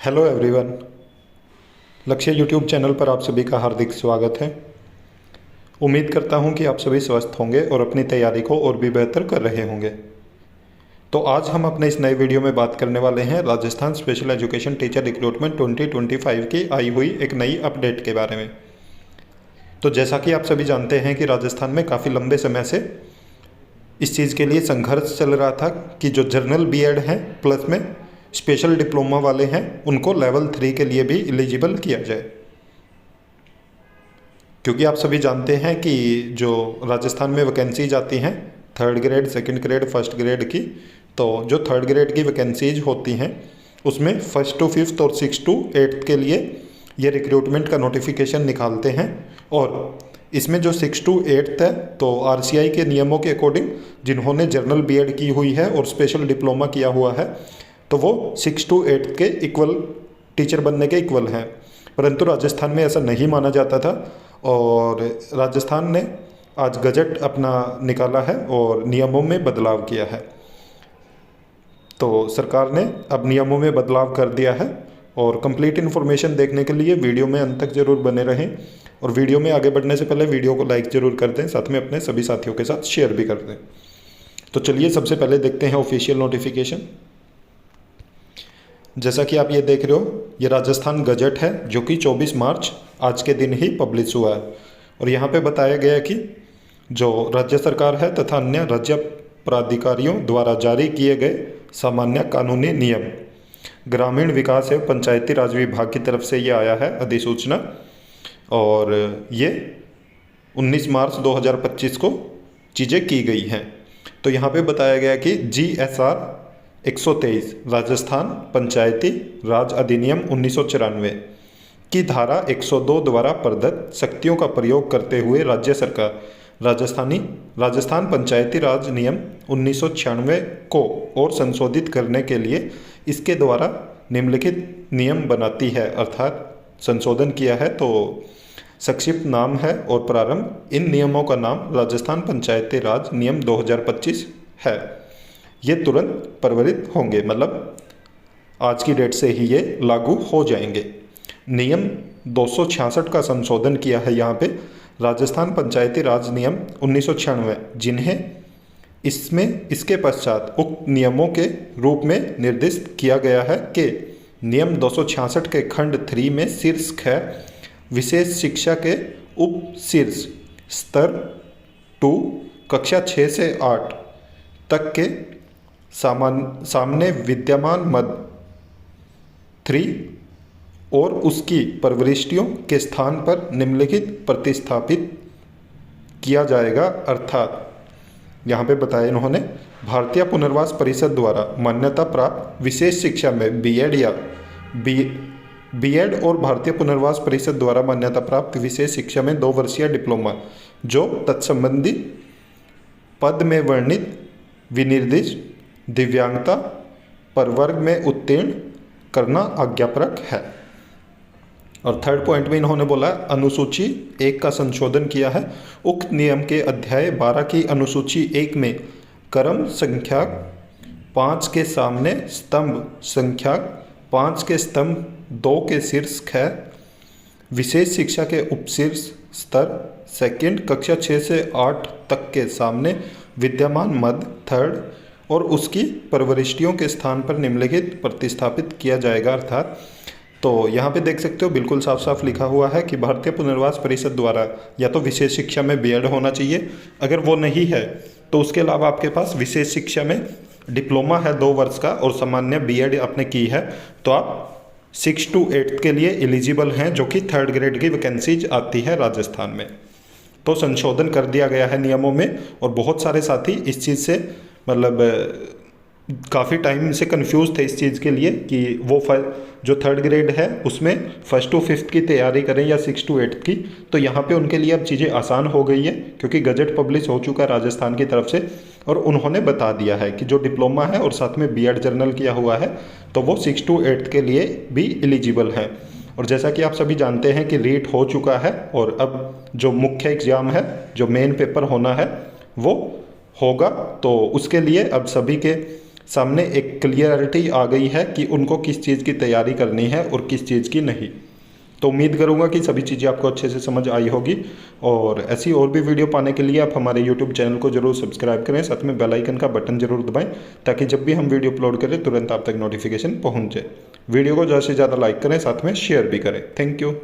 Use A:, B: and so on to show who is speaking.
A: Hello everyone. लक्ष्य YouTube channel पर आप सभी का हार्दिक स्वागत है। उम्मीद करता हूं कि आप सभी स्वस्थ होंगे और अपनी तैयारी को और भी बेहतर कर रहे होंगे। तो आज हम अपने इस नए वीडियो में बात करने वाले हैं Rajasthan special education teacher recruitment 2025 की आई हुई एक नई अपडेट के बारे में। तो जैसा कि आप सभी जानते हैं कि राजस्थान में काफ़ी लंबे समय से इस चीज़ के लिए संघर्ष चल रहा था कि जो जर्नल बीएड हैं प्लस में स्पेशल डिप्लोमा वाले हैं उनको लेवल 3 के लिए भी एलिजिबल किया जाए, क्योंकि आप सभी जानते हैं कि जो राजस्थान में वैकेंसीज आती हैं 3rd grade, 2nd grade, 1st grade की, तो जो 3rd ग्रेड की वैकेंसीज होती हैं उसमें 1st to 5th और 6th to 8th के लिए ये रिक्रूटमेंट का नोटिफिकेशन निकालते हैं। और इसमें जो 6th to 8th है तो आरसीआई के नियमों के अकॉर्डिंग जिन्होंने जर्नल बीएड की हुई है और स्पेशल डिप्लोमा किया हुआ है तो वो 6th to 8th के इक्वल टीचर बनने के इक्वल हैं, परंतु राजस्थान में ऐसा नहीं माना जाता था और राजस्थान ने आज गजट अपना निकाला है और नियमों में बदलाव किया है। तो सरकार ने अब नियमों में बदलाव कर दिया है और कंप्लीट इन्फॉर्मेशन देखने के लिए वीडियो में अंत तक जरूर बने रहें और वीडियो में आगे बढ़ने से पहले वीडियो को लाइक ज़रूर कर दें, साथ में अपने सभी साथियों के साथ शेयर भी कर दें। तो चलिए सबसे पहले देखते हैं ऑफिशियल नोटिफिकेशन। जैसा कि आप ये देख रहे हो, ये राजस्थान गजट है जो कि 24 मार्च आज के दिन ही पब्लिश हुआ है और यहाँ पे बताया गया कि जो राज्य सरकार है तथा अन्य राज्य प्राधिकारियों द्वारा जारी किए गए सामान्य कानूनी नियम, ग्रामीण विकास एवं पंचायती राज विभाग की तरफ से ये आया है अधिसूचना और ये 19 मार्च 2025 को चीज़ें की गई हैं। तो यहाँ पे बताया गया कि GSR 123 राजस्थान पंचायती राज अधिनियम 1994 की धारा 102 द्वारा प्रदत्त शक्तियों का प्रयोग करते हुए राज्य सरकार राजस्थान पंचायती राज नियम 1996 को और संशोधित करने के लिए इसके द्वारा निम्नलिखित नियम बनाती है, अर्थात संशोधन किया है। तो संक्षिप्त नाम है और प्रारंभ इन नियमों का नाम राजस्थान पंचायती राज नियम 2025 है। ये तुरंत प्रवृत्त होंगे, मतलब आज की डेट से ही ये लागू हो जाएंगे। नियम 266 का संशोधन किया है यहाँ पे राजस्थान पंचायती राज नियम 1996, जिन्हें इसके पश्चात उक्त नियमों के रूप में निर्दिष्ट किया गया है कि नियम 266 के खंड 3 में शीर्षक है विशेष शिक्षा के उप शीर्ष स्तर 2 कक्षा 6 से 8 तक के सामने विद्यमान मद 3 और उसकी प्रविष्टियों के स्थान पर निम्नलिखित प्रतिस्थापित किया जाएगा, अर्थात यहाँ पे बताया इन्होंने भारतीय पुनर्वास परिषद द्वारा मान्यता प्राप्त विशेष शिक्षा में बीएड या बीएड और भारतीय पुनर्वास परिषद द्वारा मान्यता प्राप्त विशेष शिक्षा में 2 वर्षीय डिप्लोमा जो तत्संबंधी पद में वर्णित विनिर्दिष्ट दिव्यांगता प्रवर्ग में उत्तीर्ण करना आज्ञापरक है। और 3rd पॉइंट में इन्होंने बोला अनुसूची 1 का संशोधन किया है। उक्त नियम के अध्याय 12 की अनुसूची 1 में क्रम संख्या 5 के सामने स्तंभ संख्या 5 के स्तंभ 2 के शीर्षक है विशेष शिक्षा के उपशीर्ष स्तर 2nd कक्षा 6 से 8 तक के सामने विद्यमान मद 3rd और उसकी प्रविष्टियों के स्थान पर निम्नलिखित प्रतिस्थापित किया जाएगा, अर्थात तो यहाँ पे देख सकते हो बिल्कुल साफ साफ लिखा हुआ है कि भारतीय पुनर्वास परिषद द्वारा या तो विशेष शिक्षा में बीएड होना चाहिए, अगर वो नहीं है तो उसके अलावा आपके पास विशेष शिक्षा में डिप्लोमा है 2 वर्ष का और सामान्य बीएड आपने की है तो आप 6 to 8 के लिए एलिजिबल हैं, जो कि 3rd ग्रेड की वैकेंसीज आती है राजस्थान में। तो संशोधन कर दिया गया है नियमों में और बहुत सारे साथी इस चीज़ से मतलब काफ़ी टाइम से कंफ्यूज थे इस चीज़ के लिए कि वो जो 3rd ग्रेड है उसमें 1st to 5th की तैयारी करें या 6 to 8 की। तो यहाँ पे उनके लिए अब चीज़ें आसान हो गई है क्योंकि गजट पब्लिश हो चुका है राजस्थान की तरफ से और उन्होंने बता दिया है कि जो डिप्लोमा है और साथ में बीएड जर्नल किया हुआ है तो वो 6 to 8 के लिए भी एलिजिबल हैं। और जैसा कि आप सभी जानते हैं कि रीट हो चुका है और अब जो मुख्य एग्ज़ाम है, जो मेन पेपर होना है वो होगा, तो उसके लिए अब सभी के सामने एक क्लियरिटी आ गई है कि उनको किस चीज़ की तैयारी करनी है और किस चीज़ की नहीं। तो उम्मीद करूंगा कि सभी चीज़ें आपको अच्छे से समझ आई होगी, और ऐसी और भी वीडियो पाने के लिए आप हमारे यूट्यूब चैनल को जरूर सब्सक्राइब करें, साथ में बेल आइकन का बटन जरूर दबाएं, ताकि जब भी हम वीडियो अपलोड करें तुरंत आप तक नोटिफिकेशन पहुंच जाए। वीडियो को ज़्यादा से ज़्यादा लाइक करें, साथ में शेयर भी करें। Thank you.